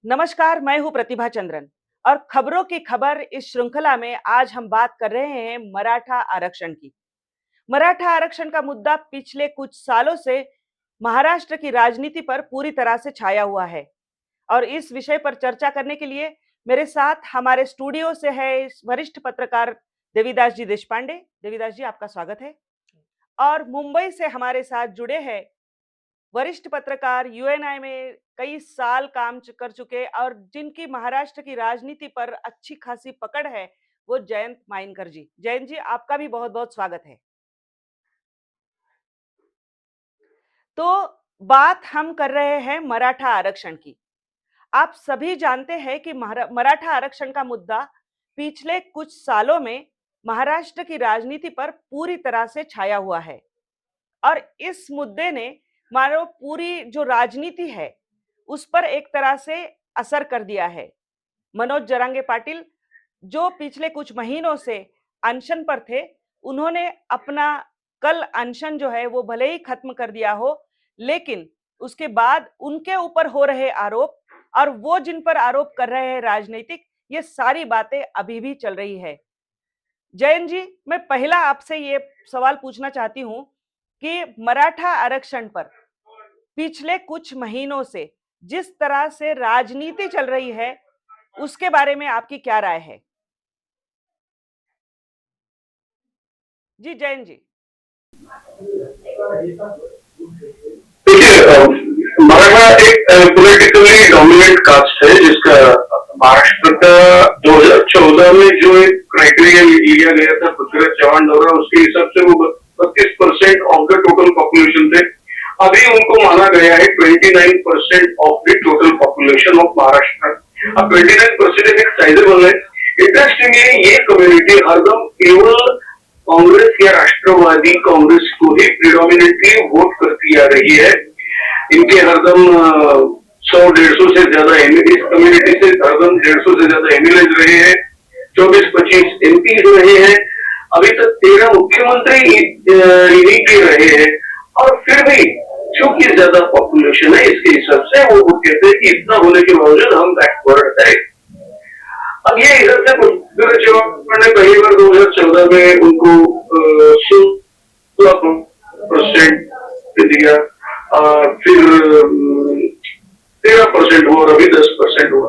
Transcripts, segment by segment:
नमस्कार, मैं हूं प्रतिभा चंद्रन और खबरों की खबर इस श्रृंखला में आज हम बात कर रहे हैं मराठा आरक्षण की। मराठा आरक्षण का मुद्दा पिछले कुछ सालों से महाराष्ट्र की राजनीति पर पूरी तरह से छाया हुआ है और इस विषय पर चर्चा करने के लिए मेरे साथ हमारे स्टूडियो से है वरिष्ठ पत्रकार देवीदास जी देशपांडे। देवीदास जी, आपका स्वागत है। और मुंबई से हमारे साथ जुड़े हैं वरिष्ठ पत्रकार, यूएनआई में कई साल काम कर चुके और जिनकी महाराष्ट्र की राजनीति पर अच्छी खासी पकड़ है, वो जयंत माइनकर जी। जयंत जी, आपका भी बहुत बहुत स्वागत है। तो बात हम कर रहे हैं मराठा आरक्षण की। आप सभी जानते हैं कि मराठा आरक्षण का मुद्दा पिछले कुछ सालों में महाराष्ट्र की राजनीति पर पूरी तरह से छाया हुआ है और इस मुद्दे ने मानो पूरी जो राजनीति है उस पर एक तरह से असर कर दिया है। मनोज जरांगे पाटिल जो पिछले कुछ महीनों से अनशन पर थे, उन्होंने अपना कल अनशन जो है वो भले ही खत्म कर दिया हो, लेकिन उसके बाद उनके ऊपर हो रहे आरोप और वो जिन पर आरोप कर रहे हैं राजनीतिक, ये सारी बातें अभी भी चल रही है। जयंत जी, मैं पहला आपसे ये सवाल पूछना चाहती हूं कि मराठा आरक्षण पर पिछले कुछ महीनों से जिस तरह से राजनीति चल रही है, उसके बारे में आपकी क्या राय है? जी जैन जी। देखिए, मराठा एक पॉलिटिकली डोमिनेंट कास्ट है जिसका महाराष्ट्र का 2014 में जो एक क्राइटेरिया लिया गया था पृथ्वीराज चौहान द्वारा, उसके हिसाब से वो 32% ऑफ द टोटल पॉपुलेशन थे। अभी उनको माना गया है 29% of the total population of Maharashtra. अब 29% एक साइजेबल है। इंटरेस्टिंगली ये कम्युनिटी हरदम केवल कांग्रेस या राष्ट्रवादी कांग्रेस को ही प्रिडोमिनेटली वोट करती आ रही है। इनके हरदम 100-150 से ज्यादा इस कम्युनिटी से हरदम 150 से ज्यादा एमएलए रहे हैं, 24-25 एमपी रहे हैं, अभी तक 13 मुख्यमंत्री इन्हीं के रहे हैं। और फिर भी चूंकि ज्यादा पॉपुलेशन है, इसके हिसाब से वो कहते हैं कि इतना होने के बावजूद हम बैकवर्ड है। अब ये इधर से पृथ्वीराज चौहान ने पहली बार 2014 में उनको 16% दिया, फिर 13% हुआ और अभी 10% हुआ।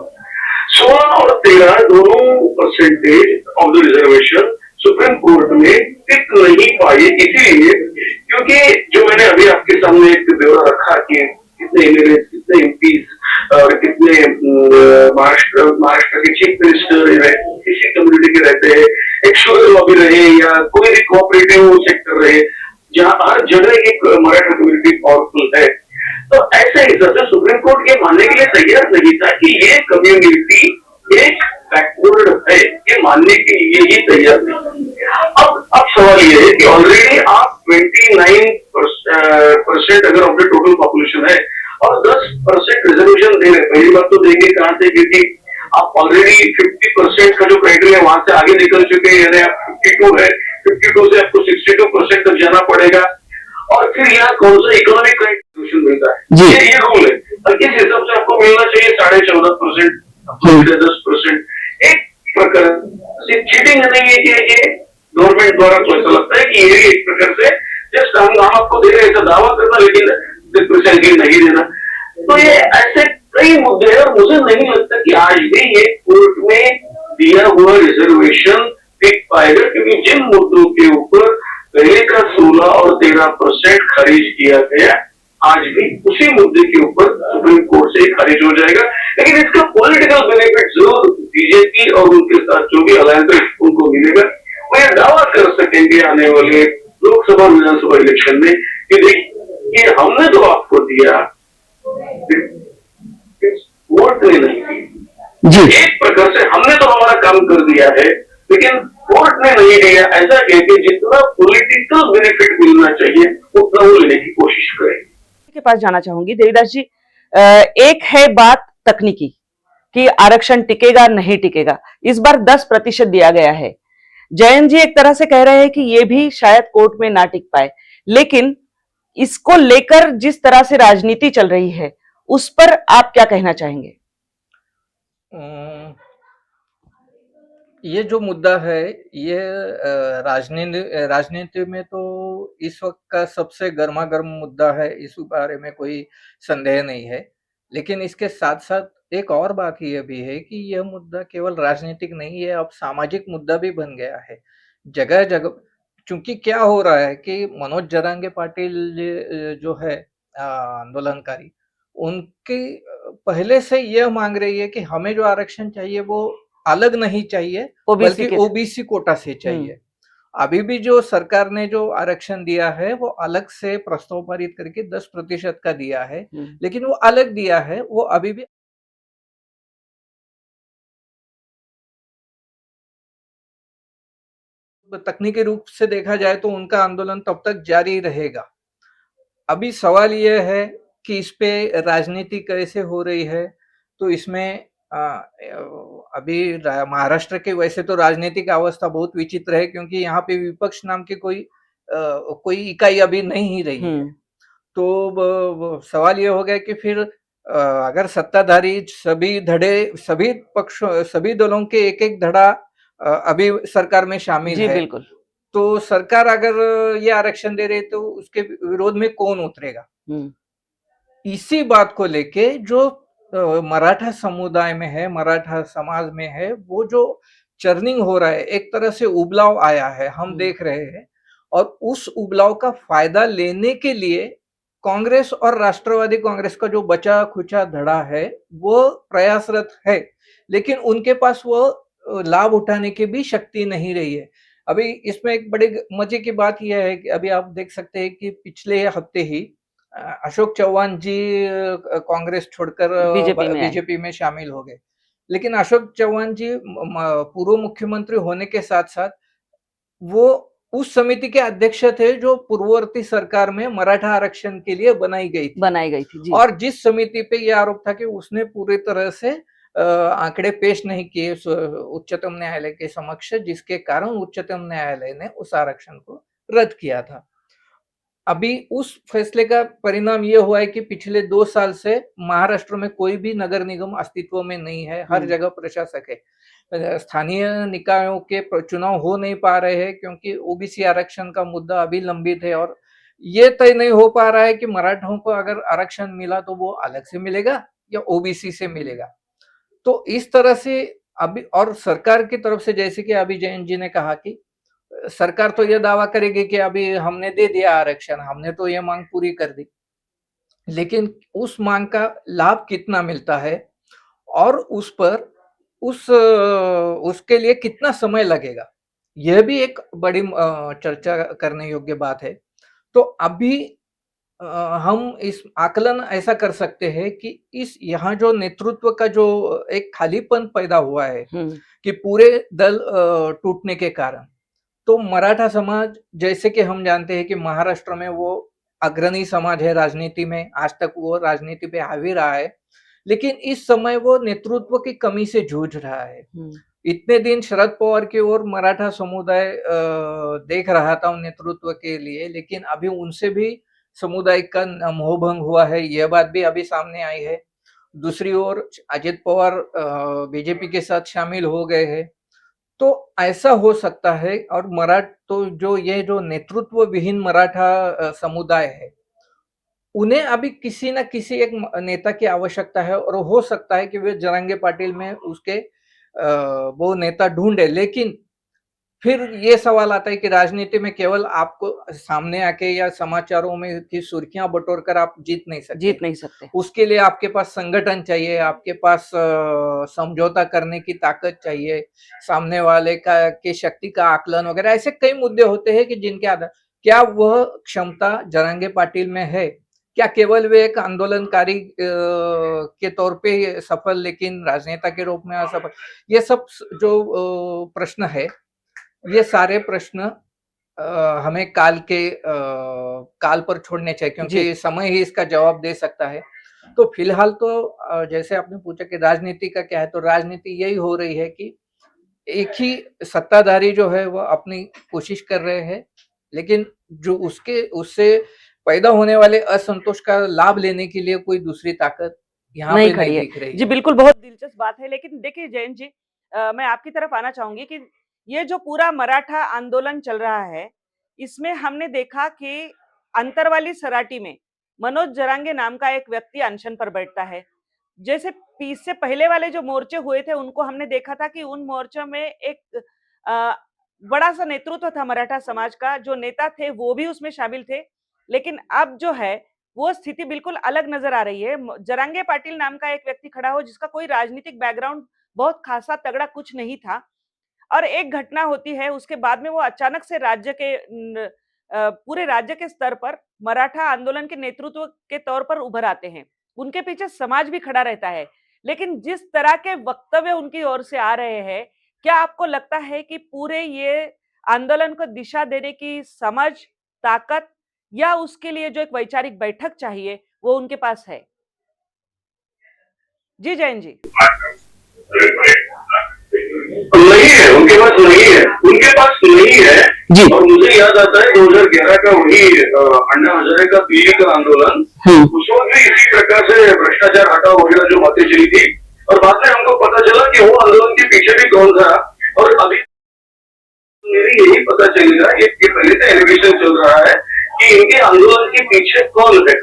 16 और 13 दोनों percentage of the reservation supreme court में टिक नहीं पाए, इसीलिए क्योंकि जो मैंने अभी आपके सामने एक ब्यौरा रखा कि कितने एमएलए, कितने एमपीज और कितने महाराष्ट्र के चीफ मिनिस्टर किसी कम्युनिटी के रहते हैं, एक शुगर लॉबी रहे या कोई भी कोऑपरेटिव सेक्टर रहे, जहां हर जगह एक मराठा कम्युनिटी पावरफुल है। तो ऐसे हिसाब से सुप्रीम कोर्ट ये मानने के लिए तैयार नहीं था कि ये कम्युनिटी एक बैकवर्ड है, ये मानने के लिए ही तैयार नहीं। अब सवाल ये है कि ऑलरेडी आप 29% अगर ऑफ द टोटल पॉपुलेशन है और 10% रिजर्वेशन दे रहे, पहली बात तो देंगे कहां से, क्योंकि आप ऑलरेडी 50% का जो क्राइटेरिया वहां से आगे निकल चुके हैं, यानी आप 52 है, 52 से आपको 62% तक जाना पड़ेगा। और फिर यहाँ कौन सा इकोनॉमिक क्राइटेरिया मिलता है, ये रूल है। और किस हिसाब से आपको मिलना चाहिए 14.5%, 10%। एक प्रकार से चीटिंग नहीं है कि ये गवर्नमेंट द्वारा तो ऐसा लगता है कि ये एक प्रकार से जस्ट हम आपको दे रहे, ऐसा दावा करना, लेकिन प्रिसाइजली नहीं देना। तो ये ऐसे कई मुद्दे हैं और मुझे नहीं लगता कि आज भी ये कोर्ट में दिया हुआ रिजर्वेशन टिक पाएगा, क्योंकि जिन मुद्दों के ऊपर पहले का 16 और 13% खारिज किया गया, आज भी उसी मुद्दे के ऊपर सुप्रीम कोर्ट से खारिज हो जाएगा। लेकिन इसका पॉलिटिकल बेनिफिट जरूर बीजेपी और उनके साथ जो भी अलायंस उनको मिलेगा, वो ये दावा कर सकेंगे आने वाले लोकसभा विधानसभा इलेक्शन में कि देखिए हमने तो आपको दिया, वोट ने नहीं दी। एक प्रकार से हमने तो हमारा काम कर दिया है, लेकिन कोर्ट ने नहीं दिया। ऐसा कहकर जितना पॉलिटिकल बेनिफिट मिलना चाहिए उतना वो लेने की कोशिश करें। के पास जाना चाहूंगी देवीदास जी। एक है बात तकनीकी कि आरक्षण टिकेगा नहीं टिकेगा, इस बार 10% दिया गया है। जयंत जी एक तरह से कह रहे हैं कि ये भी शायद कोर्ट में ना टिक पाए, लेकिन इसको लेकर जिस तरह से राजनीति चल रही है उस पर आप क्या कहना चाहेंगे? अम, ये जो मुद्दा है, ये राजनीति में तो इस वक्त का सबसे गर्मा-गर्म मुद्दा है, इस बारे में कोई संदेह नहीं है। लेकिन इसके साथ-साथ एक और बात ये भी है कि यह मुद्दा केवल राजनीतिक नहीं है, अब सामाजिक मुद्दा भी बन गया है। जगह-जगह चूँकि क्या हो रहा है कि मनोज जरांगे पाटिल जो है आंदोलनकारी, उनकी पहले से यह मांग रही है कि हमें जो आरक्षण चाहिए वो अलग नहीं चाहिए, ओबीसी बल्कि के ओबीसी कोटा से हम्म चाहिए। अभी भी जो सरकार ने जो आरक्षण दिया है वो अलग से प्रस्ताव पारित करके 10% का दिया है, हम्म लेकिन वो अलग दिया है, वो अभी भी तकनीकी रूप से देखा जाए तो उनका आंदोलन तब तक जारी रहेगा। अभी सवाल यह है कि इस पे राजनीति कैसे हो रही है, तो इसमें अभी महाराष्ट्र के वैसे तो राजनीतिक अवस्था बहुत विचित्र है, क्योंकि यहाँ पे विपक्ष नाम की कोई इकाई अभी नहीं ही रही है। हम्म तो सवाल ये हो गया कि फिर अगर सत्ताधारी सभी पक्षों सभी दलों के एक एक धड़ा अभी सरकार में शामिल जी है, बिल्कुल तो सरकार अगर ये आरक्षण दे रही है तो उसके विरोध में कौन उतरेगा। हम्म इसी बात को लेके जो मराठा समुदाय में है, मराठा समाज में है, वो जो चर्निंग हो रहा है, एक तरह से उबलाव आया है, हम हम्म देख रहे हैं। और उस उबलाव का फायदा लेने के लिए कांग्रेस और राष्ट्रवादी कांग्रेस का जो बचा खुचा धड़ा है, वो प्रयासरत है, लेकिन उनके पास वो लाभ उठाने की भी शक्ति नहीं रही है। अभी इसमें एक बड़ी मजे की बात यह है कि अभी आप देख सकते हैं कि पिछले हफ्ते ही अशोक चौहान जी कांग्रेस छोड़कर बीजेपी में आए बीजेपी में शामिल हो गए। लेकिन अशोक चौहान जी पूर्व मुख्यमंत्री होने के साथ-साथ वो उस समिति के अध्यक्ष थे जो पूर्ववर्ती सरकार में मराठा आरक्षण के लिए बनाई गई थी। बनाई गई थी जी और जिस समिति पे ये आरोप था कि उसने पूरी तरह से आंकड़े पेश नहीं किए उच्चतम न्यायालय के समक्ष, जिसके कारण उच्चतम न्यायालय ने उस आरक्षण को रद्द किया था। अभी उस फैसले का परिणाम ये हुआ है कि पिछले 2 साल से महाराष्ट्र में कोई भी नगर निगम अस्तित्व में नहीं है, हर जगह प्रशासक है। स्थानीय निकायों के चुनाव हो नहीं पा रहे हैं, क्योंकि ओबीसी आरक्षण का मुद्दा अभी लंबित है, और ये तय नहीं हो पा रहा है कि मराठों को अगर आरक्षण मिला तो वो अलग से मिलेगा या ओबीसी से मिलेगा। तो इस तरह से अभी, और सरकार की तरफ से जैसे कि अभी जयंत जी ने कहा कि सरकार तो ये दावा करेगी कि अभी हमने दे दिया आरक्षण, हमने तो ये मांग पूरी कर दी। लेकिन उस मांग का लाभ कितना मिलता है और उस पर उसके लिए कितना समय लगेगा, यह भी एक बड़ी चर्चा करने योग्य बात है। तो अभी हम इस आकलन ऐसा कर सकते हैं कि इस यहाँ जो नेतृत्व का जो एक खालीपन पैदा हुआ है कि पूरे दल टूटने के कारण, तो मराठा समाज, जैसे कि हम जानते हैं कि महाराष्ट्र में वो अग्रणी समाज है राजनीति में, आज तक वो राजनीति पे हावी रहा है, लेकिन इस समय वो नेतृत्व की कमी से जूझ रहा है। इतने दिन शरद पवार की ओर मराठा समुदाय देख रहा था नेतृत्व के लिए, लेकिन अभी उनसे भी समुदाय का मोहभंग हुआ है, यह बात भी अभी सामने आई है। दूसरी ओर अजित पवार बीजेपी के साथ शामिल हो गए हैं। तो ऐसा हो सकता है, और तो जो ये जो नेतृत्व विहीन मराठा समुदाय है, उन्हें अभी किसी न किसी एक नेता की आवश्यकता है, और हो सकता है कि वे जरांगे पाटिल में उसके वो नेता ढूंढे। लेकिन फिर ये सवाल आता है कि राजनीति में केवल आपको सामने आके या समाचारों में की सुर्खियां बटोर कर आप जीत नहीं सकते। उसके लिए आपके पास संगठन चाहिए, आपके पास समझौता करने की ताकत चाहिए, सामने वाले का के शक्ति का आकलन वगैरह, ऐसे कई मुद्दे होते हैं कि जिनके आधार, क्या वह क्षमता जरांगे पाटिल में है? क्या केवल वे एक आंदोलनकारी के तौर पे सफल, लेकिन राजनेता के रूप में असफल? ये सब जो प्रश्न है, ये सारे प्रश्न हमें काल पर छोड़ने चाहिए, क्योंकि समय ही इसका जवाब दे सकता है। तो फिलहाल तो जैसे आपने पूछा कि राजनीति का क्या है, तो राजनीति यही हो रही है कि एक ही सत्ताधारी जो है वो अपनी कोशिश कर रहे हैं, लेकिन जो उससे पैदा होने वाले असंतोष का लाभ लेने के लिए कोई दूसरी ताकत यहाँ नहीं पे नहीं खड़ी है। दिख रही जी, है। बिल्कुल बहुत दिलचस्प बात है, लेकिन देखिए जयंत जी मैं आपकी तरफ आना चाहूँगी कि ये जो पूरा मराठा आंदोलन चल रहा है, इसमें हमने देखा कि अंतरवाली सराटी में मनोज जरांगे नाम का एक व्यक्ति अनशन पर बैठता है। जैसे इससे पहले वाले जो मोर्चे हुए थे, उनको हमने देखा था कि उन मोर्चों में एक अ, बड़ा-सा नेतृत्व था मराठा समाज का, जो नेता थे वो भी उसमें शामिल थे। लेकिन अब जो है, वो स्थिति बिल्कुल अलग नज़र आ रही है। जरांगे पाटिल नाम का एक व्यक्ति खड़ा हो जिसका कोई राजनीतिक बैकग्राउंड बहुत खासा तगड़ा कुछ नहीं था और एक घटना होती है, उसके बाद में वो अचानक से राज्य के पूरे राज्य के स्तर पर मराठा आंदोलन के नेतृत्व के तौर पर उभर आते हैं। उनके पीछे समाज भी खड़ा रहता है। लेकिन जिस तरह के वक्तव्य उनकी ओर से आ रहे हैं, क्या आपको लगता है कि पूरे ये आंदोलन को दिशा देने की समझ, ताकत या उसके लिए जो एक वैचारिक बैठक चाहिए, वो उनके पास है? जी, जैन जी। नहीं है, उनके पास नहीं है, उनके पास नहीं है जी। और मुझे याद आता है 2011 का वही अन्ना हजारे का दिल्ली का आंदोलन, उस वक्त भी इसी प्रकार से भ्रष्टाचार हटाओ वगैरह जो बातें चली थी और बाद में हमको पता चला कि वो आंदोलन के पीछे भी कौन था और अभी मेरी यही पता चलेगा, ये पहले से एलिगेशन चल रहा है कि इनके आंदोलन के पीछे कौन है।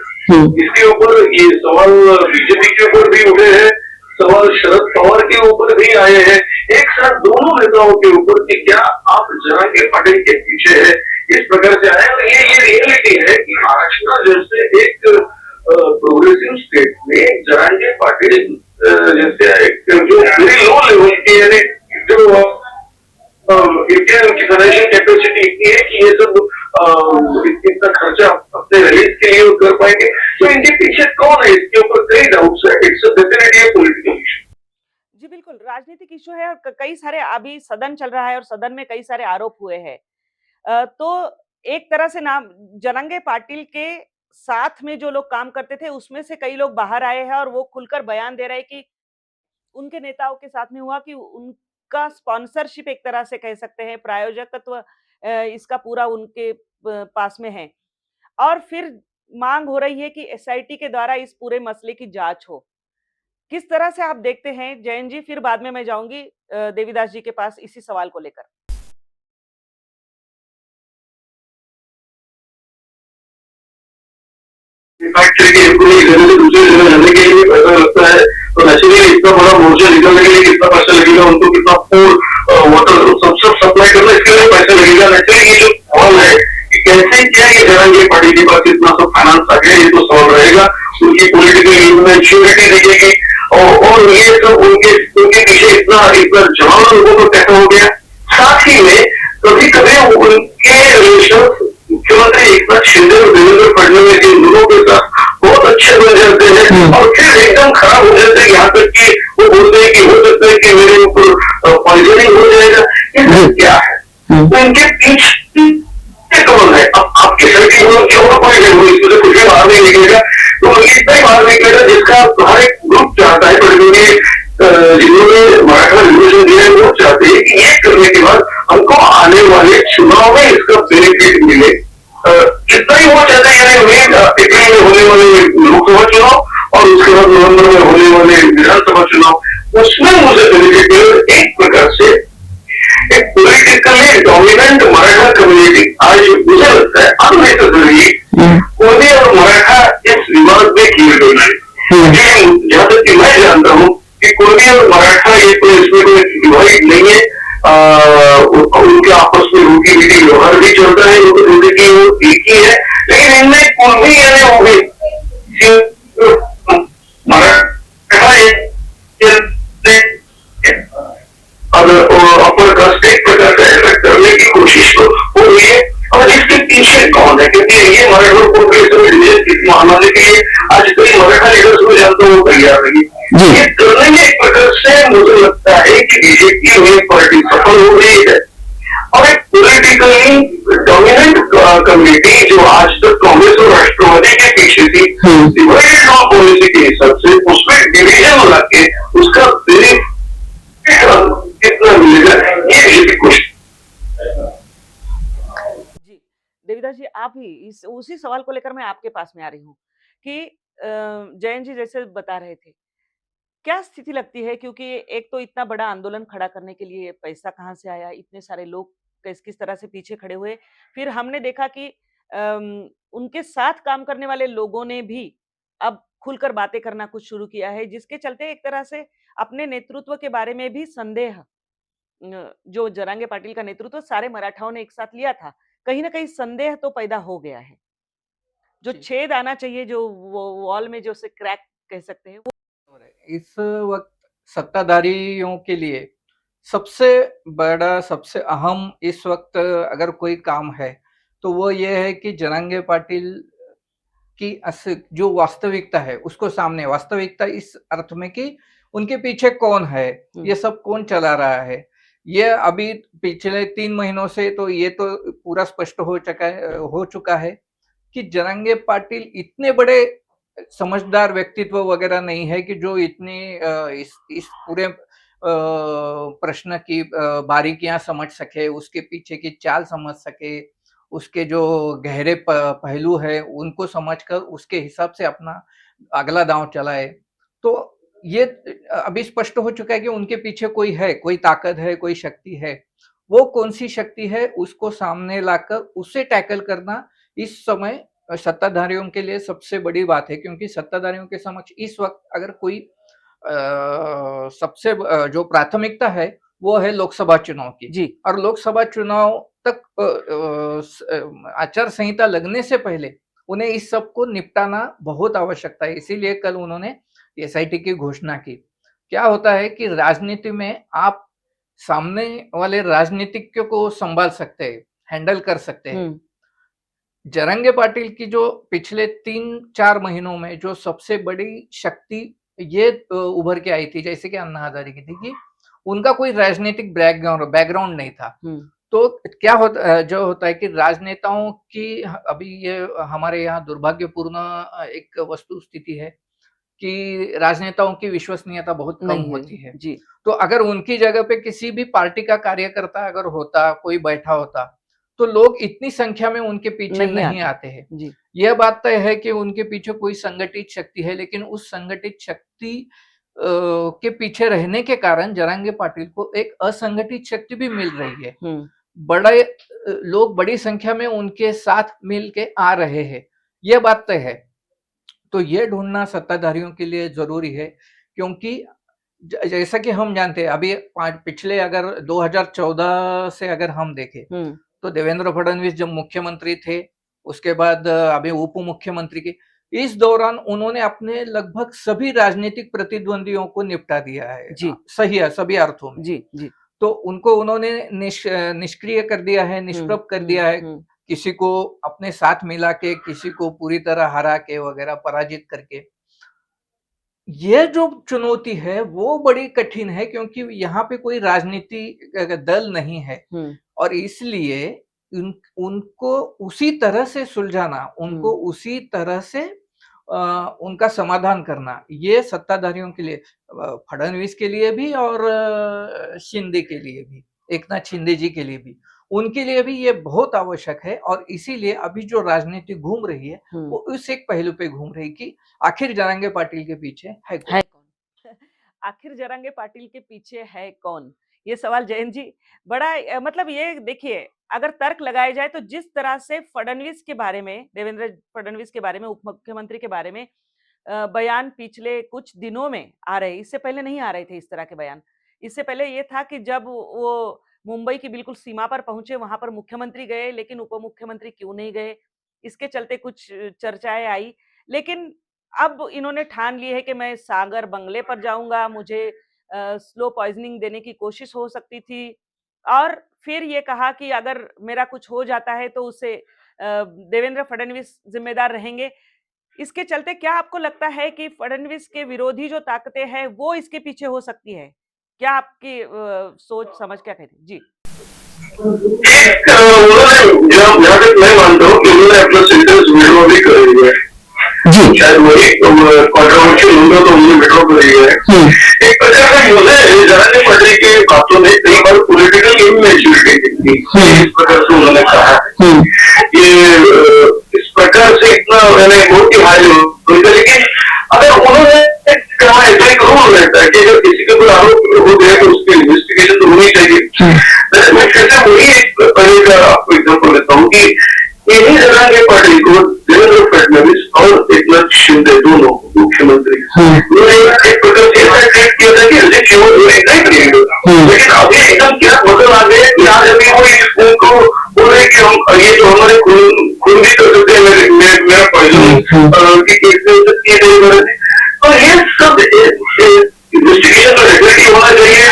इसके ऊपर ये सवाल बीजेपी के ऊपर भी उठे हैं, सवाल शरद पवार के ऊपर भी आए हैं, एक साथ दोनों नेताओं के ऊपर कि क्या आप जरांगे पाटिल के पीछे है, इस प्रकार से आए और ये रियलिटी है कि महाराष्ट्र जैसे एक प्रोग्रेसिव स्टेट में जरांगे पाटिल जैसे एक जो वेरी लो लेवल के यानी जो इनकी फाइनेंशियल कैपेसिटी इतनी है कि ये सब इतना खर्चा अपने रिलीज के लिए कर पाएंगे, तो इनके पीछे कौन है इसके ऊपर कई डाउट्स है। It's definitely a political issue. जी, बिल्कुल राजनीतिक इश्यू है और कई सारे अभी सदन चल रहा है और सदन में कई सारे आरोप हुए हैं। तो एक तरह से नाम जरांगे पाटिल के साथ में जो लोग काम करते थे, उसमें से कई लोग बाहर आए हैं और वो खुलकर बयान दे रहे हैं कि उनके नेताओं के साथ में हुआ कि उनका स्पॉन्सरशिप एक तरह से कह सकते हैं, प्रायोजकत्व इसका पूरा उनके पास में है। और फिर मांग हो रही है कि एसआईटी के द्वारा इस पूरे मसले की जांच हो। किस तरह से आप देखते हैं जैन जी? फिर बाद में मैं जाऊंगी देवीदास जी के पास इसी सवाल को लेकर। फैक्ट्री के पूरी जगह से दूसरी जगह जाने के लिए पैसा लगता है, तो नेचुरली इतना बड़ा मोर्चा निकलने के लिए कितना पैसा लगेगा, उनको कितना फूड वाटर सब सप्लाई करना, इसके लिए पैसा लगेगा। नेचुरली ये जो सवाल है कि कैसे क्या ये जरांगे पार्टी के पास इतना सब फाइनेंस आ गया, ये तो सवाल रहेगा। उनकी पोलिटिकल मैच्योरिटी दिखेगी और ये सब उनके उनके पीछे इतना इतना जवाब लोगों को कैसा हो गया। साथ ही में कभी कभी उनके रिलेशन मुख्यमंत्री एकनाथ शिंदे और देवेंद्र फडणवीस इन दोनों के साथ बहुत अच्छे बन जाते हैं और फिर एकदम खराब हो जाते हैं, यहाँ तक कि वो बोलते हैं कि हो सकता है कि मेरे ऊपर पॉइजनिंग हो जाएगा। ये क्या है? तो इनके पीछे कौन है? अब आपके सर्टी हो क्या होगा, पॉइजन हो, इसमें से कुछ भी बाहर नहीं निकलेगा, तो इतना ही बाहर निकलेगा जिसका हर एक ग्रुप चाहता है, पर्टिकुलरली जिन्होंने मराठा रिजर्वेशन दिया है वो चाहते हैं कि ये करने के बाद हमको आने वाले चुनाव में इसका बेनिफिट मिले। इतना ही वो चाहते हैं, यानी अप्रैल में होने वाले लोकसभा चुनाव और उसके बाद नवंबर में होने वाले विधानसभा चुनाव, उसमें मुझे बेनिफिट मिले। एक प्रकार से एक पॉलिटिकली डोमिनेंट मराठा कम्युनिटी आज मुझे लगता है अननेसेसरी कोने और मराठा इस विवाद में घिर गई है। जहां तक कि मैं जानता हूं कि कोने और मराठा ये कोई इसमें कोई डिवाइड नहीं है, उनके आपस में रूठी मीठी व्यवहार भी चलता है, वो एक ही है, लेकिन इनमें कुर्मी यानी हो गई मराठा अपर कास्ट एक प्रकार का इफेक्ट करने की कोशिश तो हो रही है। और इसके पीछे कौन है, क्योंकि ये मराठा पॉपुलेशन इस महामारी के लिए आज कई मराठा लीडर्स को जानते हो तैयार नहीं। ये करने में एक प्रकार से मुझे लगता है कि बीजेपी में पार्टी सफल हो रही है और एक पॉलिटिकली डोमिनेंट कम्युनिटी जो आज तक कांग्रेस और राष्ट्रवादी के पीछे थी, डिवाइडेड लॉ पॉलिसी के हिसाब से उसमें डिवीजन ला के उसका कितना मिलेगा, ये बीजेपी क्वेश्चन। जी, देवीदास जी आप ही इस उसी सवाल को लेकर मैं आपके पास में आ रही हूँ कि जयंत जी जैसे बता रहे थे क्या स्थिति लगती है? क्योंकि एक तो इतना बड़ा आंदोलन खड़ा करने के लिए पैसा कहाँ से आया? इतने सारे लोग किस-किस तरह से पीछे खड़े हुए। फिर हमने देखा कि उनके साथ काम करने वाले लोगों ने भी अब खुलकर बातें करना कुछ शुरू किया है, जिसके चलते एक तरह से अपने नेतृत्व के बारे में भी संदेह जो जरांगे पाटिल का नेतृत्व सारे मराठाओं ने एक साथ लिया था, कहीं न कहीं संदेह तो पैदा हो गया है। जो जी। छेद आना चाहिए, जो वो वॉल में जो उसे क्रैक कह सकते हैं, और इस वक्त सत्ताधारियों के लिए सबसे बड़ा, सबसे अहम इस वक्त अगर कोई काम है, तो वो ये है कि जरांगे पाटिल की जो वास्तविकता है उसको सामने, वास्तविकता इस अर्थ में कि उनके पीछे कौन है, ये सब कौन चला रहा है। ये अभी पिछले 3 महीनों से तो ये तो पूरा स्पष्ट हो चुका है कि जरांगे पाटिल इतने बड़े समझदार व्यक्तित्व वगैरह नहीं है कि जो इतनी इस पूरे प्रश्न की बारीकियां समझ सके, उसके पीछे की चाल समझ सके, उसके जो गहरे पहलू है उनको समझकर उसके हिसाब से अपना अगला दांव चलाए। तो ये अभी स्पष्ट हो चुका है कि उनके पीछे कोई है, कोई ताकत है, कोई शक्ति है। वो कौन सी शक्ति है उसको सामने लाकर उसे टैकल करना इस समय सत्ताधारियों के लिए सबसे बड़ी बात है, क्योंकि सत्ताधारियों के समक्ष इस वक्त अगर कोई सबसे जो प्राथमिकता है वो है लोकसभा चुनाव की। जी। और लोकसभा चुनाव तक आचार संहिता लगने से पहले उन्हें इस सब को निपटाना बहुत आवश्यकता है। इसीलिए कल उन्होंने एसआईटी की घोषणा की। क्या होता है कि राजनीति में आप सामने वाले राजनीतिज्ञ को संभाल सकते हैं, हैंडल कर सकते हैं। जरांगे पाटिल की जो पिछले 3-4 महीनों में जो सबसे बड़ी शक्ति ये उभर के आई थी, जैसे कि अन्ना हजारे की थी, कि उनका कोई राजनीतिक बैकग्राउंड नहीं था। तो क्या होता है कि राजनेताओं की अभी ये हमारे यहाँ दुर्भाग्यपूर्ण एक वस्तु स्थिति है कि राजनेताओं की विश्वसनीयता बहुत कम होती है। जी। तो अगर उनकी जगह पे किसी भी पार्टी का कार्यकर्ता अगर होता, कोई बैठा होता, तो लोग इतनी संख्या में उनके पीछे नहीं आते हैं। जी। यह बात तय है कि उनके पीछे कोई संगठित शक्ति है, लेकिन उस संगठित शक्ति के पीछे रहने के कारण जरांगे पाटिल को एक असंगठित शक्ति भी मिल रही है। बड़े लोग बड़ी संख्या में उनके साथ मिल के आ रहे हैं, यह बात तय है। तो ये ढूंढना सत्ताधारियों के लिए जरूरी है, क्योंकि जैसा कि हम जानते हैं अभी पिछले अगर 2014 से अगर हम देखें तो देवेंद्र फडणवीस जब मुख्यमंत्री थे, उसके बाद अभी उप मुख्यमंत्री के, इस दौरान उन्होंने अपने लगभग सभी राजनीतिक प्रतिद्वंदियों को निपटा दिया है। जी। सही है, सभी अर्थों में। जी। जी। तो उनको उन्होंने निष्क्रिय कर दिया है, निष्प्रभ कर दिया है, किसी को अपने साथ मिला के, किसी को पूरी तरह हरा के वगैरह पराजित करके। ये जो चुनौती है वो बड़ी कठिन है, क्योंकि यहाँ पे कोई राजनीति दल नहीं है, और इसलिए उनको उसी तरह से सुलझाना, उनको उसी तरह से उनका समाधान करना, ये सत्ताधारियों के लिए, फडणवीस के लिए भी और शिंदे के लिए भी, एकनाथ शिंदे जी के लिए भी, उनके लिए भी ये बहुत आवश्यक है। और इसीलिए अभी जो राजनीति घूम रही है वो उस एक पहलू पे घूम रही कि आखिर जरांगे पाटिल के पीछे है कौन? आखिर जरांगे पाटिल के पीछे है कौन? ये सवाल जयंत जी बड़ा मतलब ये देखिए, अगर तर्क लगाया जाए तो जिस तरह से फडणवीस के बारे में, देवेंद्र फडणवीस के बारे में, उप मुख्यमंत्री के बारे में बयान पिछले कुछ दिनों में आ रहे, इससे पहले नहीं आ रहे थे इस तरह के बयान। इससे पहले ये था कि जब वो मुंबई की बिल्कुल सीमा पर पहुंचे, वहां पर मुख्यमंत्री गए, लेकिन उप मुख्यमंत्री क्यों नहीं गए, इसके चलते कुछ चर्चाएं आई। लेकिन अब इन्होंने ठान ली है कि मैं सागर बंगले पर जाऊंगा, मुझे स्लो पॉइजनिंग देने की कोशिश हो सकती थी, और फिर ये कहा कि अगर मेरा कुछ हो जाता है तो उसे देवेंद्र फडणवीस जिम्मेदार रहेंगे। इसके चलते क्या आपको लगता है कि फडणवीस के विरोधी जो ताकतें हैं वो इसके पीछे हो सकती है? क्या आपकी सोच समझ क्या कहती है? जी। उन्होंने जहाँ तक मैं मानता हूँ कि उन्होंने अपना सेंटेंस विड्रॉ भी कर लिया है। जी। शायद वही कॉन्ट्रोवर्शियल होगा तो उन्होंने विड्रॉ कर लिया है। एक प्रकार का मुझे जरांगे पाटिल के बातों ने कई बार पॉलिटिकल गेम में इस प्रकार से उन्होंने कहा ये इस प्रकार से इतना मैंने बहुत ही हाई हो, लेकिन अगर उन्होंने कहा ऐसा एक रूल रहता इन्हीं जगह पार्टी को देवेंद्र फडणवीस और एकनाथ शिंदे दोनों मुख्यमंत्री उन्होंने एक प्रकार से ऐसा ट्रीट किया था कि अजित केवल नहीं करेंगे, लेकिन अभी एकदम क्या बदल आ गए कि आज अभी वो उनको बोल रहे कि हम ये जो हमारे खून भी कर सकते हैं, मेरा पॉइजन की केस में किए गए। तो ये सब इन्वेस्टिगेशन का रेगुलेटरी होना चाहिए।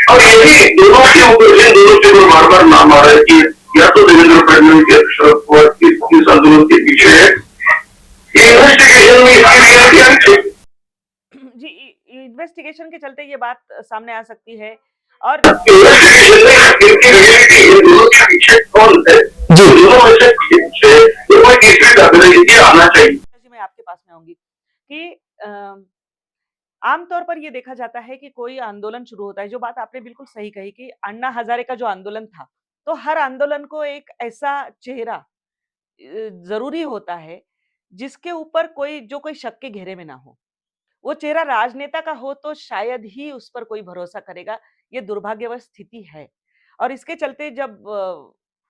और यही दोनों के ऊपर दोनों के ऊपर बार बार नाम आ रहा है कि या तो देवेंद्र फडणवीस या शरद पवार इस आंदोलन के पीछे है। इन्वेस्टिगेशन में इसकी जी, इन्वेस्टिगेशन के चलते ये बात सामने आ सकती है। और इन्वेस्टिगेशन में इनकी रियलिटी इन दोनों के पीछे कौन है, दोनों में से पीछे कोई तीसरी कैबिनेट आना चाहिए। मैं आपके पास में आऊंगी कि आमतौर पर ये देखा जाता है कि कोई आंदोलन शुरू होता है, जो बात आपने बिल्कुल सही कही कि अन्ना हजारे का जो आंदोलन था, तो हर आंदोलन को एक ऐसा चेहरा जरूरी होता है जिसके ऊपर कोई शक के घेरे में ना हो। वो चेहरा राजनेता का हो तो शायद ही उस पर कोई भरोसा करेगा। ये दुर्भाग्यवश स्थिति है। और इसके चलते जब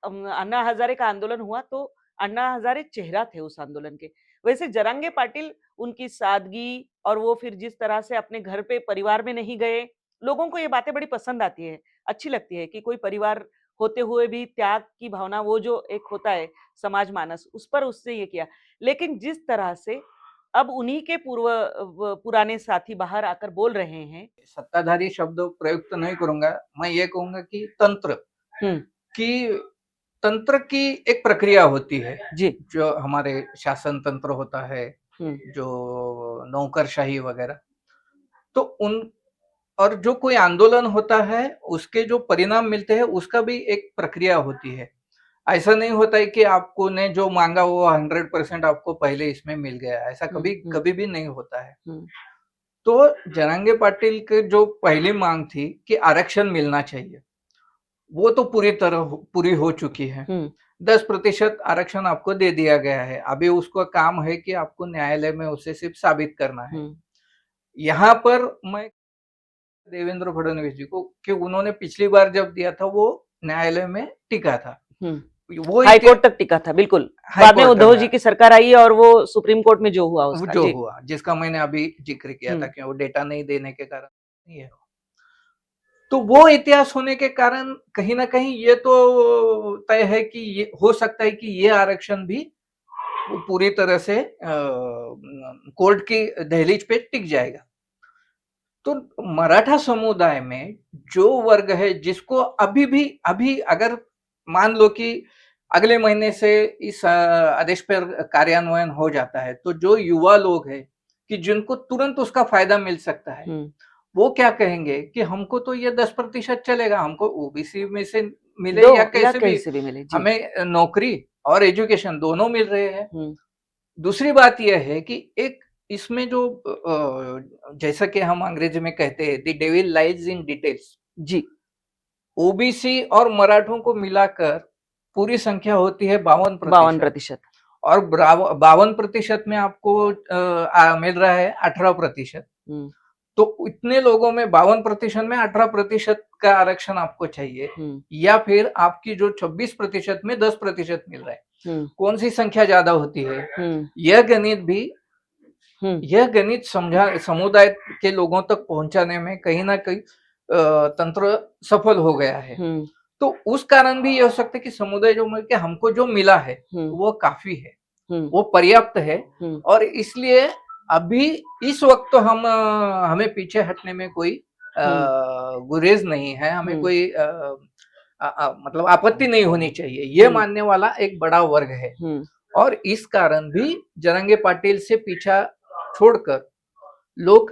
अन्ना हजारे का आंदोलन हुआ तो अन्ना हजारे चेहरा थे उस आंदोलन के। वैसे जरांगे पाटिल, उनकी सादगी और वो फिर जिस तरह से अपने घर पे परिवार में नहीं गए, लोगों को ये बातें बड़ी पसंद आती है, अच्छी लगती है कि कोई परिवार होते हुए भी त्याग की भावना, वो जो एक होता है समाज मानस, उस पर उसने ये किया। लेकिन जिस तरह से अब उन्हीं के पुराने साथी बाहर आकर बोल रहे हैं, सत्ताधारी शब्द प्रयुक्त नहीं करूंगा, मैं ये कहूंगा कि तंत्र की एक प्रक्रिया होती है जी, जो हमारे शासन तंत्र होता है, जो नौकरशाही वगैरह, तो उन और जो कोई आंदोलन होता है उसके जो परिणाम मिलते हैं उसका भी एक प्रक्रिया होती है। ऐसा नहीं होता है कि आपको ने जो मांगा वो 100% आपको पहले इसमें मिल गया, ऐसा कभी भी नहीं होता है। तो जरांगे पाटिल के जो पहली मांग थी कि आरक्षण मिलना चाहिए, वो तो पूरी हो चुकी है। 10% आरक्षण आपको दे दिया गया है। अभी उसका काम है कि आपको न्यायालय में उसे सिर्फ साबित करना है। यहाँ पर मैं देवेंद्र फडणवीस जी को कि उन्होंने पिछली बार जब दिया था वो न्यायालय में टिका था, वो हाईकोर्ट तक टिका था, बिल्कुल। बाद में उद्धव जी की सरकार आई और वो सुप्रीम कोर्ट में जो हुआ उसका जो हुआ, जिसका मैंने अभी जिक्र किया था कि वो डेटा नहीं देने के कारण नहीं है। तो वो इतिहास होने के कारण कहीं ना कहीं ये तो तय है कि ये हो सकता है कि ये आरक्षण भी पूरी तरह से कोर्ट की दहलीज पे टिक जाएगा। तो मराठा समुदाय में जो वर्ग है जिसको अभी अगर मान लो कि अगले महीने से इस आदेश पर कार्यान्वयन हो जाता है, तो जो युवा लोग हैं कि जिनको तुरंत उसका फायदा मिल सकता है, वो क्या कहेंगे कि हमको तो ये 10% चलेगा, हमको ओबीसी में से मिले या कैसे भी मिले, हमें नौकरी और एजुकेशन दोनों मिल रहे हैं। दूसरी बात यह है कि एक इसमें जो जैसा कि हम अंग्रेजी में कहते हैं the devil lies in details जी, ओबीसी और मराठों को मिलाकर पूरी संख्या होती है 52%, और 52% में आपको मिल रहा है 18%। तो इतने लोगों में 52% में 18% का आरक्षण आपको चाहिए, या फिर आपकी जो 26% में 10% मिल रहा है, कौन सी संख्या ज्यादा होती है? यह गणित समुदाय के लोगों तक पहुंचाने में कहीं ना कहीं तंत्र सफल हो गया है। तो उस कारण भी ये हो सकता है कि समुदाय जो मिलकर हमको जो मिला है वो काफी है, वो पर्याप्त है, और इसलिए अभी इस वक्त तो हमें पीछे हटने में कोई गुरेज नहीं है, हमें कोई मतलब आपत्ति नहीं होनी चाहिए, ये मानने वाला एक बड़ा वर्ग है। और इस कारण भी जरांगे पाटिल से पीछा छोड़कर लोग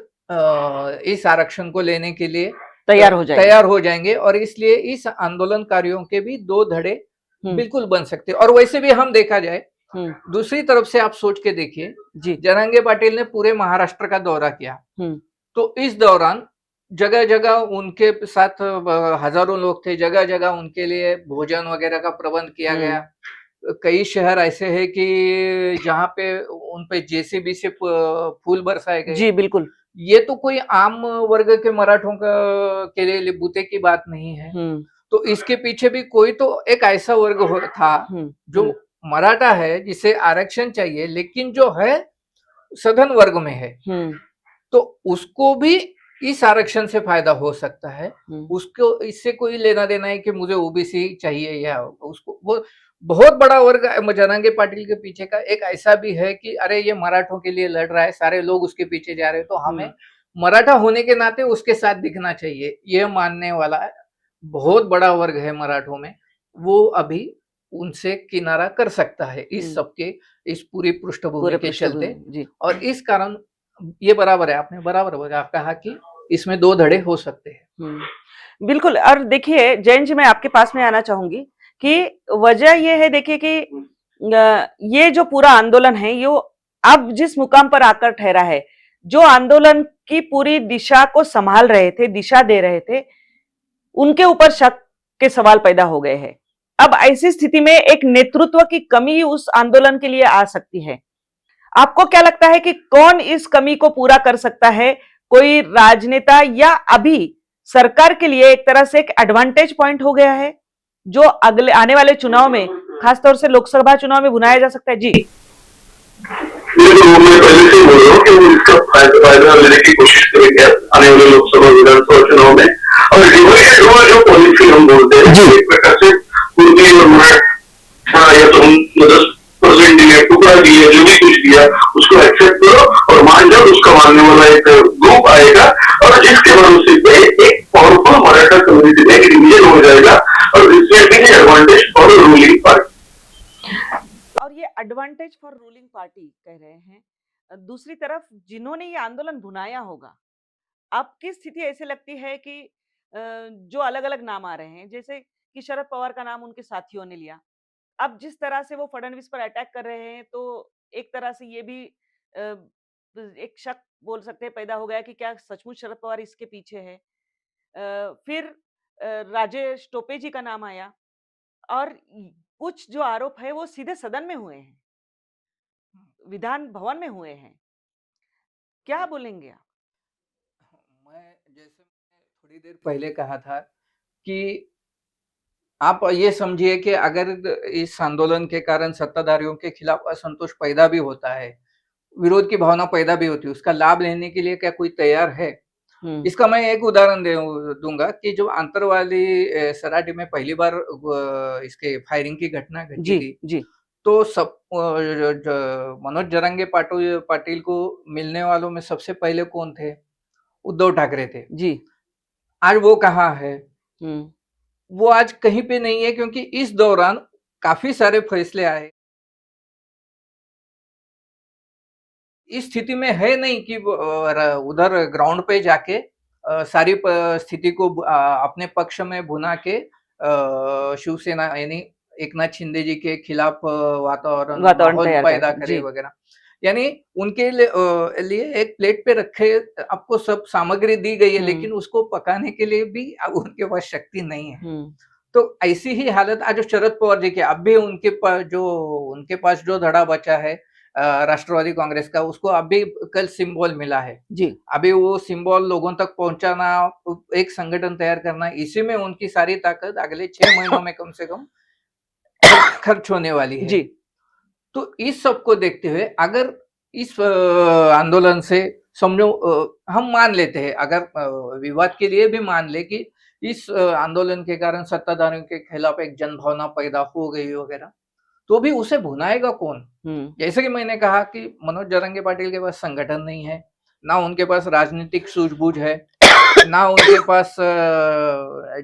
इस आरक्षण को लेने के लिए तैयार हो जाएंगे, और इसलिए इस आंदोलनकारियों के भी दो धड़े बिल्कुल बन सकते। और वैसे भी हम देखा जाए दूसरी तरफ से आप सोच के देखिए, जरांगे पाटिल ने पूरे महाराष्ट्र का दौरा किया, तो इस दौरान जगह जगह उनके साथ हजारों लोग थे, जगह जगह उनके लिए भोजन वगैरह का प्रबंध किया गया। कई शहर ऐसे हैं कि जहाँ पे उन पे जेसीबी से फूल बरसाए गए। जी बिल्कुल, ये तो कोई आम वर्ग के मराठों के लिए बूते की बात नहीं है। तो इसके पीछे भी कोई तो एक ऐसा वर्ग था जो मराठा है जिसे आरक्षण चाहिए लेकिन जो है सधन वर्ग में है, तो उसको भी इस आरक्षण से फायदा हो सकता है। उसको इससे कोई लेना देना है कि मुझे ओबीसी चाहिए या उसको, वो बहुत बड़ा वर्ग जरांगे पाटिल के पीछे का एक ऐसा भी है कि अरे ये मराठों के लिए लड़ रहा है, सारे लोग उसके पीछे जा रहे हैं, तो हमें मराठा होने के नाते उसके साथ दिखना चाहिए, ये मानने वाला बहुत बड़ा वर्ग है मराठों में। वो अभी उनसे किनारा कर सकता है इस सबके, इस पूरी पृष्ठभूमि के चलते। और इस कारण ये बराबर है, आपने बराबर कहा कि इसमें दो धड़े हो सकते हैं। बिल्कुल। और देखिए जैन जी, मैं आपके पास में आना चाहूंगी कि वजह ये है, देखिए कि ये जो पूरा आंदोलन है ये अब जिस मुकाम पर आकर ठहरा है, जो आंदोलन की पूरी दिशा को संभाल रहे थे, दिशा दे रहे थे, उनके ऊपर शक के सवाल पैदा हो गए हैं। अब ऐसी स्थिति में एक नेतृत्व की कमी उस आंदोलन के लिए आ सकती है। आपको क्या लगता है कि कौन इस कमी को पूरा कर सकता है? कोई राजनेता, या अभी सरकार के लिए एक तरह से एक एडवांटेज पॉइंट हो गया है जो अगले आने वाले चुनाव में, खासतौर से लोकसभा चुनाव में भुनाया जा सकता है? जी मैं पहले से बोल रहा हूँ कि वो इसका फायदा लेने की कोशिश करेंगे आने वाले लोकसभा विधानसभा चुनाव में। और डिवाइडेड हुआ जो पॉलिसी हम बोलते हैं, एक प्रकार से पूर्वी और मराठा, या तो हम 10% दिए, टुकड़ा दिए, जो भी कुछ दिया उसको एक्सेप्ट करो और मान जाओ, उसका मानने वाला एक ग्रुप आएगा और जिसके भरोसे पे एक पावरफुल मराठा कम्युनिटी में एक डिवीजन हो जाएगा और इसमें भी एडवांटेज फॉर रूलिंग पार्टी। और ये एडवांटेज फॉर रूलिंग पार्टी कह रहे हैं। दूसरी तरफ जिन्होंने ये आंदोलन भुनाया होगा, आपकी स्थिति ऐसे लगती है कि जो अलग अलग नाम आ रहे हैं, जैसे कि शरद पवार का नाम उनके साथियों ने लिया, अब जिस तरह से वो फडणवीस पर अटैक कर रहे हैं, तो एक तरह से ये भी एक शक बोल सकते हैं पैदा हो गया कि क्या सचमुच शरद पवार इसके पीछे है। फिर राजेश टोपे जी का नाम आया, और कुछ जो आरोप है वो सीधे सदन में हुए हैं, विधान भवन में हुए हैं। क्या बोलेंगे आप? मैं जैसे थोड़ी देर पहले कहा था कि आप ये समझिए कि अगर इस आंदोलन के कारण सत्ताधारियों के खिलाफ असंतोष पैदा भी होता है, विरोध की भावना पैदा भी होती है, उसका लाभ लेने के लिए क्या कोई तैयार है? इसका मैं एक उदाहरण दूंगा कि जो आंतरवाली सराटी में पहली बार इसके फायरिंग की घटना घटी थी, तो सब मनोज जरांगे पाटिल को मिलने वालों में सबसे पहले कौन थे? उद्धव ठाकरे थे। जी। आज वो कहाँ है? वो आज कहीं पे नहीं है, क्योंकि इस दौरान काफी सारे फैसले आए। इस स्थिति में है नहीं कि उधर ग्राउंड पे जाके सारी स्थिति को अपने पक्ष में भुना के शिवसेना यानी एकनाथ शिंदे जी के खिलाफ वातावरण पैदा करे वगैरह। यानी उनके लिए एक प्लेट पे रखे आपको सब सामग्री दी गई है, लेकिन उसको पकाने के लिए भी अब उनके पास शक्ति नहीं है। तो ऐसी ही हालत आज शरद पवार जी की, अब भी उनके पास जो धड़ा बचा है राष्ट्रवादी कांग्रेस का, उसको अभी कल सिंबल मिला है। जी। अभी वो सिंबल लोगों तक पहुंचाना, एक संगठन तैयार करना, इसी में उनकी सारी ताकत अगले 6 महीनों में कम से कम खर्च होने वाली है। जी। तो इस सब को देखते हुए अगर इस आंदोलन से समझो हम मान लेते हैं, अगर विवाद के लिए भी मान ले कि इस आंदोलन के कारण सत्ताधारियों के खिलाफ एक जनभावना पैदा हो गई वगैरह, तो भी उसे भुनाएगा कौन? जैसे कि मैंने कहा कि मनोज जरांगे पाटिल के पास संगठन नहीं है, ना उनके पास राजनीतिक सूझबूझ है, ना उनके पास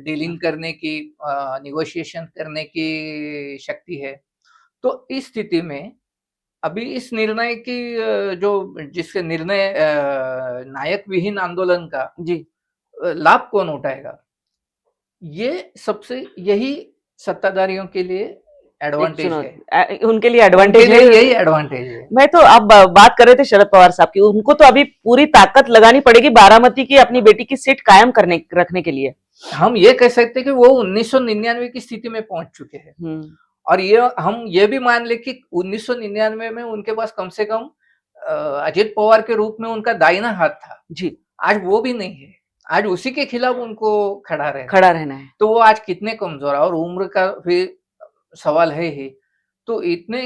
डीलिंग करने की, निगोशिएशन करने की शक्ति है। तो इस स्थिति में अभी इस निर्णय की जिसके निर्णय नायक विहीन आंदोलन का जी लाभ कौन उठाएगा? ये सबसे यही सत्ताधारियों के लिए एडवांटेज है, उनके लिए एडवांटेज है, यही एडवांटेज है। मैं तो अब बात कर रहे थे शरद पवार साहब की, उनको तो अभी पूरी ताकत लगानी पड़ेगी बारामती की अपनी बेटी की सीट कायम रखने के लिए। हम ये कह सकते हैं कि वो 1999 की स्थिति में पहुंच चुके हैं, और हम ये भी मान ले कि 1999 में उनके पास कम से कम अजित पवार के रूप में उनका दाहिना हाथ था। जी। आज वो भी नहीं है, आज उसी के खिलाफ उनको खड़ा रहना है। तो वो आज कितने कमजोर है, और उम्र का भी सवाल है ही। तो इतने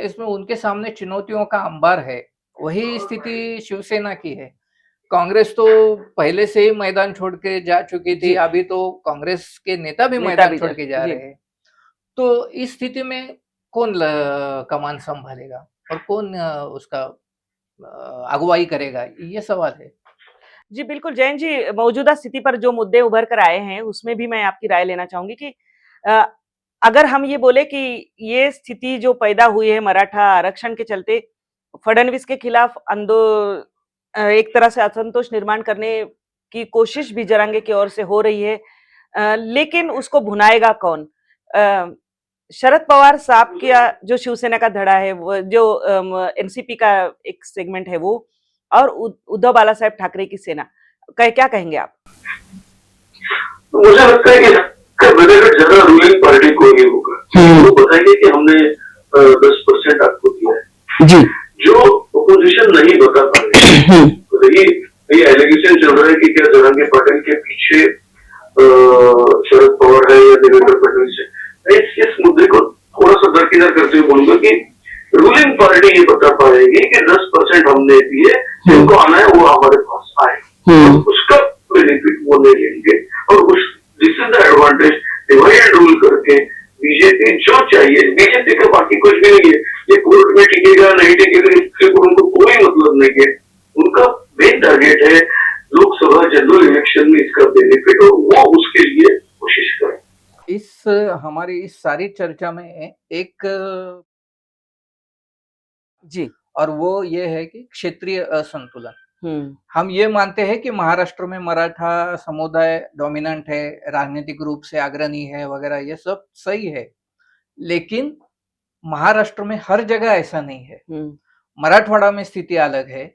इसमें उनके सामने चुनौतियों का अंबार है। वही स्थिति शिवसेना की है। कांग्रेस तो पहले से ही मैदान छोड़ के जा चुकी थी, जी। अभी तो कांग्रेस के नेता भी नेता मैदान भी छोड़ जा के जा जी। रहे हैं। तो इस स्थिति में कौन कमान संभालेगा और कौन उसका अगुवाई करेगा, ये सवाल है। जी, बिल्कुल जैन जी, मौजूदा स्थिति पर जो मुद्दे उभर कर आए हैं, उसमें भी मैं आपकी राय लेना चाहूँगी कि अ, अगर हम ये बोले कि ये स्थिति जो पैदा हुई है मराठा आरक्षण के चलते, फडणवीस के खिलाफ एक तरह से असंतोष निर्माण करने की कोशिश भी जरांगे की ओर से हो रही है। लेकिन उसको भुनाएगा कौन? अ, शरद पवार साहब का जो शिवसेना का धड़ा है, वो जो एनसीपी का एक सेगमेंट है वो, और उद्धव बाला साहेब ठाकरे की सेना, क्या कहेंगे आप? तो मुझे लगता है कि इसका बेनिफिट ज्यादा रूलिंग पार्टी को ही होगा। वो बताएंगे कि हमने 10% आपको दिया है, जी जो ओपोजिशन नहीं बता पा रही। तो ये एलिगेशन चल रहा है कि क्या जरांगे पाटिल के पीछे शरद पवार है या देवेंद्र फडणवीस है। इस मुद्दे को थोड़ा सा दरकिनार करते हुए बोलूंगा कि रूलिंग पार्टी ये बता पाएगी कि 10% हमने दिए, जिनको आना है वो हमारे पास आए, तो उसका बेनिफिट वो ले लेंगे। और उस this is the advantage, divide and rule करके बीजेपी जो चाहिए, बीजेपी का बाकी कुछ भी नहीं है, ये कोर्ट में टिकेगा नहीं टिकेगा इससे उनको कोई मतलब नहीं है। उनका मेन टारगेट है लोकसभा जनरल इलेक्शन में इसका बेनिफिट, और वो उसके लिए कोशिश करें। इस हमारी इस सारी चर्चा में एक जी। और वो ये है कि क्षेत्रीय असंतुलन। हम ये मानते हैं कि महाराष्ट्र में मराठा समुदाय डोमिनेंट है, राजनीतिक रूप से अग्रणी है वगैरह, ये सब सही है, लेकिन महाराष्ट्र में हर जगह ऐसा नहीं है। मराठवाड़ा में स्थिति अलग है,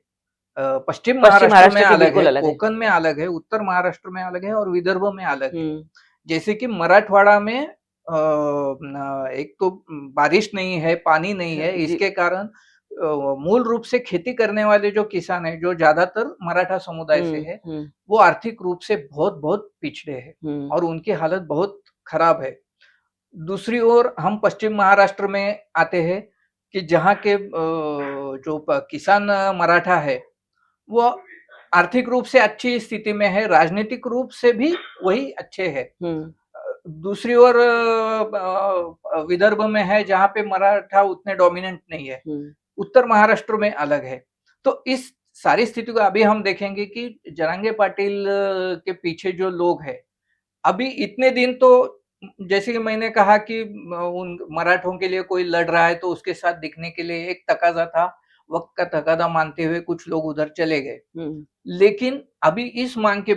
पश्चिम महाराष्ट्र में की अलग बिल्कुल है, अलग है। कोकण में अलग है, उत्तर महाराष्ट्र में अलग है और विदर्भ में अलग है। जैसे कि मराठवाड़ा में एक तो बारिश नहीं है, पानी नहीं है, जी। इसके कारण मूल रूप से खेती करने वाले जो किसान है, जो ज्यादातर मराठा समुदाय से है, वो आर्थिक रूप से बहुत बहुत पिछड़े हैं और उनकी हालत बहुत खराब है। दूसरी ओर हम पश्चिम महाराष्ट्र में आते हैं कि जहाँ के जो किसान मराठा है, वो आर्थिक रूप से अच्छी स्थिति में है, राजनीतिक रूप से भी वही अच्छे है। दूसरी ओर विदर्भ में है जहाँ पे मराठा उतने डोमिनेंट नहीं है, उत्तर महाराष्ट्र में अलग है। तो इस सारी स्थिति को अभी हम देखेंगे कि जरांगे पाटिल के पीछे जो लोग हैं, अभी इतने दिन तो जैसे कि मैंने कहा कि उन मराठों के लिए कोई लड़ रहा है तो उसके साथ दिखने के लिए एक तकाजा था, वक्त का तकाजा मानते हुए कुछ लोग उधर चले गए। लेकिन अभी इस मांग के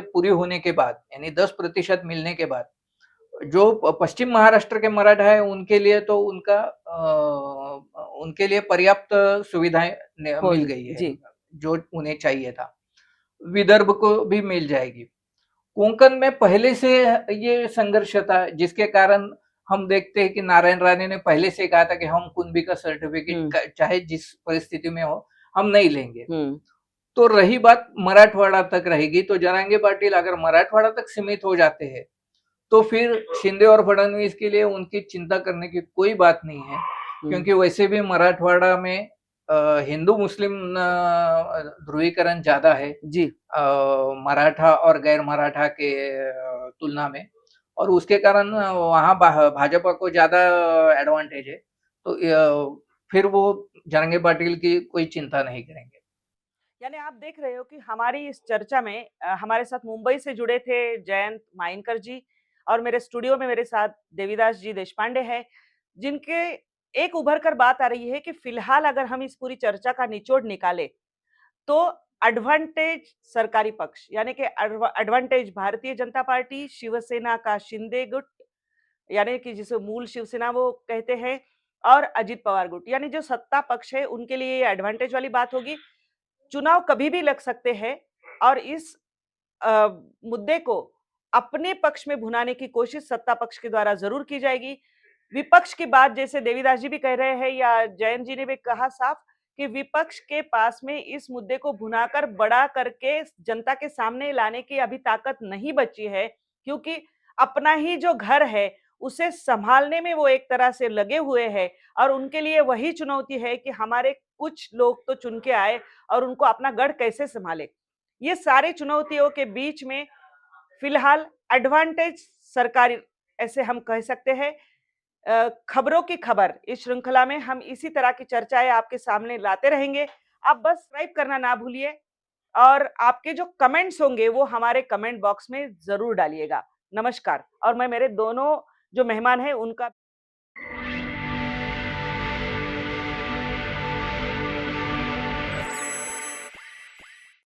पूरी होने के बाद, यानी 10% मिलने के बाद, जो पश्चिम महाराष्ट्र के मराठा है उनके लिए तो उनके लिए पर्याप्त सुविधाएं मिल गई है, जो उन्हें चाहिए था। विदर्भ को भी मिल जाएगी। कोंकण में पहले से ये संघर्ष था, जिसके कारण हम देखते हैं कि नारायण राणे ने पहले से कहा था कि हम कुणबी का सर्टिफिकेट चाहे जिस परिस्थिति में हो हम नहीं लेंगे। तो रही बात मराठवाड़ा तक रहेगी, तो जरांगे पाटिल अगर मराठवाड़ा तक सीमित हो जाते हैं तो फिर शिंदे और फडणवीस के लिए उनकी चिंता करने की कोई बात नहीं है, क्योंकि वैसे भी मराठवाड़ा में हिंदू मुस्लिम ध्रुवीकरण ज्यादा है जी। मराठा और गैर मराठा के तुलना में, और उसके कारण वहाँ भाजपा को ज्यादा एडवांटेज है। तो फिर वो जरांगे पाटिल की कोई चिंता नहीं करेंगे। यानी आप देख रहे हो कि हमारी इस चर्चा में हमारे साथ मुंबई से जुड़े थे जयंत माइनकर जी, और मेरे स्टूडियो में मेरे साथ देवीदास जी देशपांडे हैं, जिनके एक उभर कर बात आ रही है कि फिलहाल अगर हम इस पूरी चर्चा का निचोड़ निकाले तो एडवांटेज सरकारी पक्ष, यानी कि एडवांटेज भारतीय जनता पार्टी, शिवसेना का शिंदे गुट, यानी कि जिसे मूल शिवसेना वो कहते हैं, और अजित पवार गुट, यानी जो सत्ता पक्ष है उनके लिए ये एडवांटेज वाली बात होगी। चुनाव कभी भी लग सकते हैं और इस मुद्दे को अपने पक्ष में भुनाने की कोशिश सत्ता पक्ष के द्वारा जरूर की जाएगी। विपक्ष की बात जैसे देवीदास जी भी कह रहे हैं या जयंत जी ने भी कहा साफ कि विपक्ष के पास में इस मुद्दे को भुनाकर बड़ा करके जनता के सामने लाने की अभी ताकत नहीं बची है, क्योंकि अपना ही जो घर है उसे संभालने में वो एक तरह से लगे हुए हैं और उनके लिए वही चुनौती है कि हमारे कुछ लोग तो चुन के आए और उनको अपना गढ़ कैसे संभाले। ये सारी चुनौतियों के बीच में फिलहाल एडवांटेज सरकारी, ऐसे हम कह सकते हैं, खबरों की खबर इस श्रृंखला में हम इसी तरह की चर्चाएं आपके सामने लाते रहेंगे। आप बस सब्सक्राइब करना ना भूलिए और आपके जो कमेंट्स होंगे वो हमारे कमेंट बॉक्स में जरूर डालिएगा। नमस्कार। और मैं मेरे दोनों जो मेहमान हैं उनका